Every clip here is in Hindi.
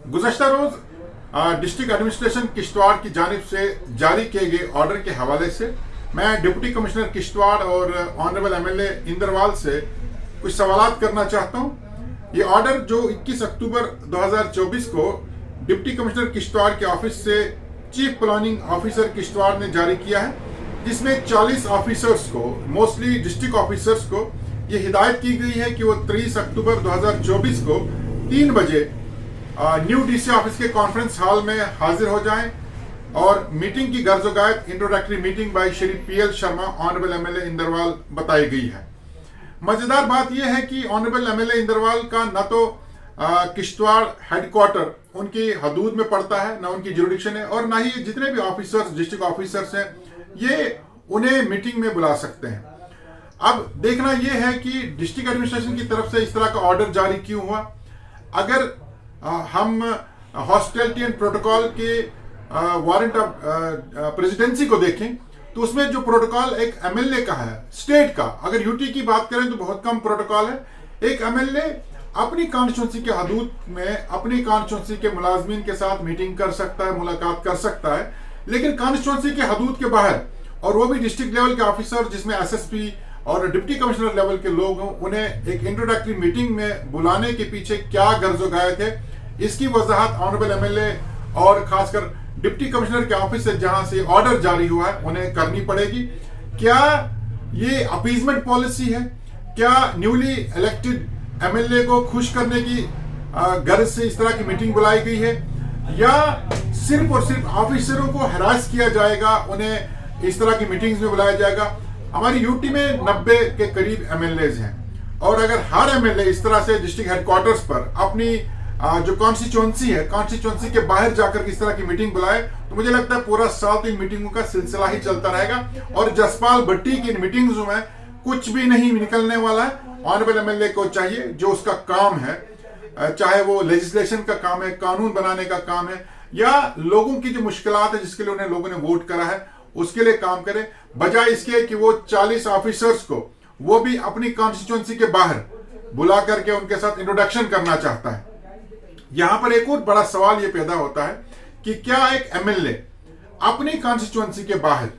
गुज़श्ता रोज डिस्ट्रिक्ट एडमिनिस्ट्रेशन किश्तवाड़ की जानिब से जारी किए गए ऑर्डर के हवाले से मैं डिप्टी कमिश्नर किश्तवाड़ और ऑनरेबल एमएलए इंदरवाल से कुछ सवाल करना चाहता हूँ। ये ऑर्डर जो 21 अक्टूबर 2024 को डिप्टी कमिश्नर किश्तवाड़ के ऑफिस से चीफ प्लानिंग ऑफिसर किश्तवाड़ ने जारी किया है, जिसमें 40 ऑफिसर्स को, मोस्टली डिस्ट्रिक्ट ऑफिसर्स को ये हिदायत की गई है कि वो 23 अक्टूबर 2024 को 3 बजे न्यू डीसी ऑफिस के कॉन्फ्रेंस हॉल में हाजिर हो जाएं और मीटिंग की गर्जोगायत introductory meeting by Shri PL Sharma honourable MLA Inderwal बताई गई है। मजेदार बात यह है कि ऑनरेबल एमएलए इंदरवाल का न तो किश्तवाड़ हेडक्वार्टर उनकी हदूद में पड़ता है, न उनकी जुरिडिक्शन है, और न ही जितने भी ऑफिसर्स, डिस्ट्रिक्ट ऑफिसर्स हैं, ये उन्हें मीटिंग में बुला सकते हैं। अब देखना यह है कि डिस्ट्रिक्ट एडमिनिस्ट्रेशन की तरफ से इस तरह का ऑर्डर जारी क्यों हुआ। अगर हम हॉस्पिटैलिटी एंड प्रोटोकॉल के वारंट ऑफ प्रेसिडेंसी को देखें तो उसमें जो प्रोटोकॉल एक एमएलए का है, स्टेट का, अगर यूटी की बात करें तो बहुत कम प्रोटोकॉल है। एक एमएलए अपनी कॉन्स्टिट्यूंसी के हदूद में अपनी कॉन्स्टिट्यूंसी के मुलाजमीन के साथ मीटिंग कर सकता है, मुलाकात कर सकता है, लेकिन कॉन्स्टिट्यूंसी के हदूद के बाहर, और वो भी डिस्ट्रिक्ट लेवल के ऑफिसर जिसमें एसएसपी और डिप्टी कमिश्नर लेवल के लोग हों, उन्हें एक इंट्रोडक्टरी मीटिंग में बुलाने के पीछे क्या गर्जोगायत है, इसकी वजाहत ऑनरेबल एमएलए और खासकर डिप्टी कमिश्नर के ऑफिस से जहां से ऑर्डर जारी हुआ है उन्हें करनी पड़ेगी। क्या ये अपीजमेंट पॉलिसी है? क्या न्यूली इलेक्टेड एमएलए को खुश करने की गर्ज से इस तरह की मीटिंग बुलाई गई है, या सिर्फ और सिर्फ ऑफिसरों को हरास किया जाएगा, उन्हें इस तरह की मीटिंग्स में बुलाया जाएगा? हमारी यूटी में 90 के करीब एमएलए हैं, और अगर हर एमएलए इस तरह से डिस्ट्रिक्ट हेडक्वार्टर्स पर अपनी जो कॉन्स्टिट्यूंसी है, कॉन्स्टिट्यूंसी के बाहर जाकर इस तरह की मीटिंग बुलाए, तो मुझे लगता है पूरा साल तो इन मीटिंगों का सिलसिला ही चलता रहेगा और जसपाल भट्टी की इन मीटिंग्स में कुछ भी नहीं निकलने वाला है। ऑनरेबल एमएलए को चाहिए जो उसका काम है, चाहे वो लेजिस्लेशन का काम है, कानून बनाने का काम है, या लोगों की जो मुश्किलात है जिसके लिए उन्हें लोगों ने वोट करा है उसके लिए काम करे, बजाय इसके कि वो 40 ऑफिसर्स को वो भी अपनी कॉन्स्टिट्यूंसी के बाहर बुला करके उनके साथ इंट्रोडक्शन करना चाहता है। यहां पर एक और बड़ा सवाल ये पैदा होता है कि क्या एक एमएलए अपनी कॉन्स्टिट्यूंसी के बाहर,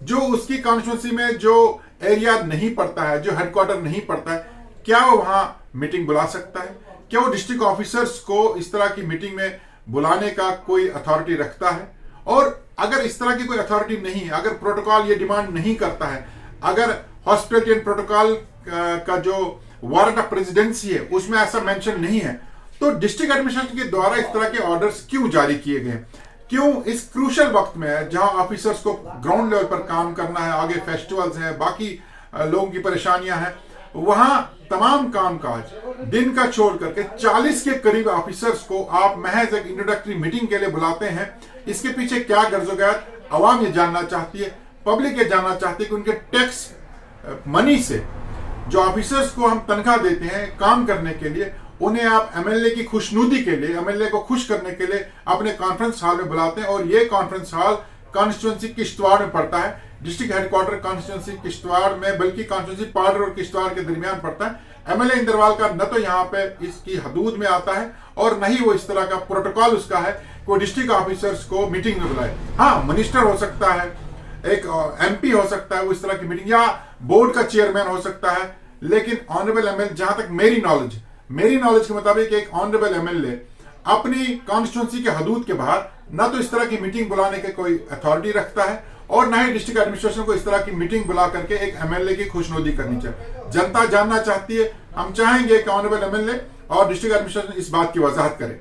जो उसकी कॉन्स्टिट्यूंसी में जो एरिया नहीं पड़ता है, जो हेडक्वार्टर नहीं पड़ता है, क्या वो वहां मीटिंग बुला सकता है? क्या वो डिस्ट्रिक्ट ऑफिसर्स को इस तरह की मीटिंग में बुलाने का कोई अथॉरिटी रखता है? और अगर इस तरह की कोई अथॉरिटी नहीं है, अगर प्रोटोकॉल ये डिमांड नहीं करता है, अगर हॉस्पिटैलिटी एंड प्रोटोकॉल का जो वारंट ऑफ प्रेसिडेंसी है उसमें ऐसा मेंशन नहीं है, तो डिस्ट्रिक्ट एडमिनिस्ट्रेशन के द्वारा इस तरह के ऑर्डर्स क्यों जारी किए गए? क्यों इस क्रूशल वक्त में जहां ऑफिसर्स को ग्राउंड लेवल पर काम करना है, आगे फेस्टिवल्स हैं, बाकी लोगों की परेशानियां हैं, वहां तमाम कामकाज दिन का छोड़ करके 40 के करीब ऑफिसर्स को आप महज एक इंट्रोडक्टरी मीटिंग के लिए बुलाते हैं? इसके पीछे क्या गर्जोगायत अवाम ये जानना चाहती है, पब्लिक ये जानना चाहती है कि उनके टैक्स मनी से जो ऑफिसर्स को हम तनख्वाह देते हैं काम करने के लिए, उन्हें आप एमएलए की खुशनुदी के लिए, एमएलए को खुश करने के लिए अपने कॉन्फ्रेंस हॉल में बुलाते हैं, और ये कॉन्फ्रेंस हॉल कॉन्स्टिट्यूंसी किश्तवाड़ में पड़ता है, डिस्ट्रिक्ट हेडक्वार्टर कॉन्स्टिट्यूंसी किश्तवाड़ में, बल्कि कॉन्स्टिट्यूंसी पार्डर और किश्तवाड़ के दरमियान पड़ता है। एमएलए इंदरवाल का न तो यहाँ पे इसकी हदूद में आता है और न ही वो इस तरह का प्रोटोकॉल उसका है कि वो डिस्ट्रिक्ट ऑफिसर्स को मीटिंग में बुलाए। हाँ, मिनिस्टर हो सकता है, एक एमपी हो सकता है वो इस तरह की मीटिंग, या बोर्ड का चेयरमैन हो सकता है, लेकिन ऑनरेबल एमएलए, जहां तक मेरी नॉलेज के मुताबिक एक ऑनरेबल एमएलए अपनी कॉन्स्टिट्यूंसी के हदूद के बाहर ना तो इस तरह की मीटिंग बुलाने के कोई अथॉरिटी रखता है, और ना ही डिस्ट्रिक्ट एडमिनिस्ट्रेशन को इस तरह की मीटिंग बुला करके एक एमएलए की खुशनुदी करनी चाहिए। जनता जानना चाहती है, हम चाहेंगे कि ऑनरेबल एमएलए और डिस्ट्रिक्ट एडमिनिस्ट्रेशन इस बात की वजाहत करें।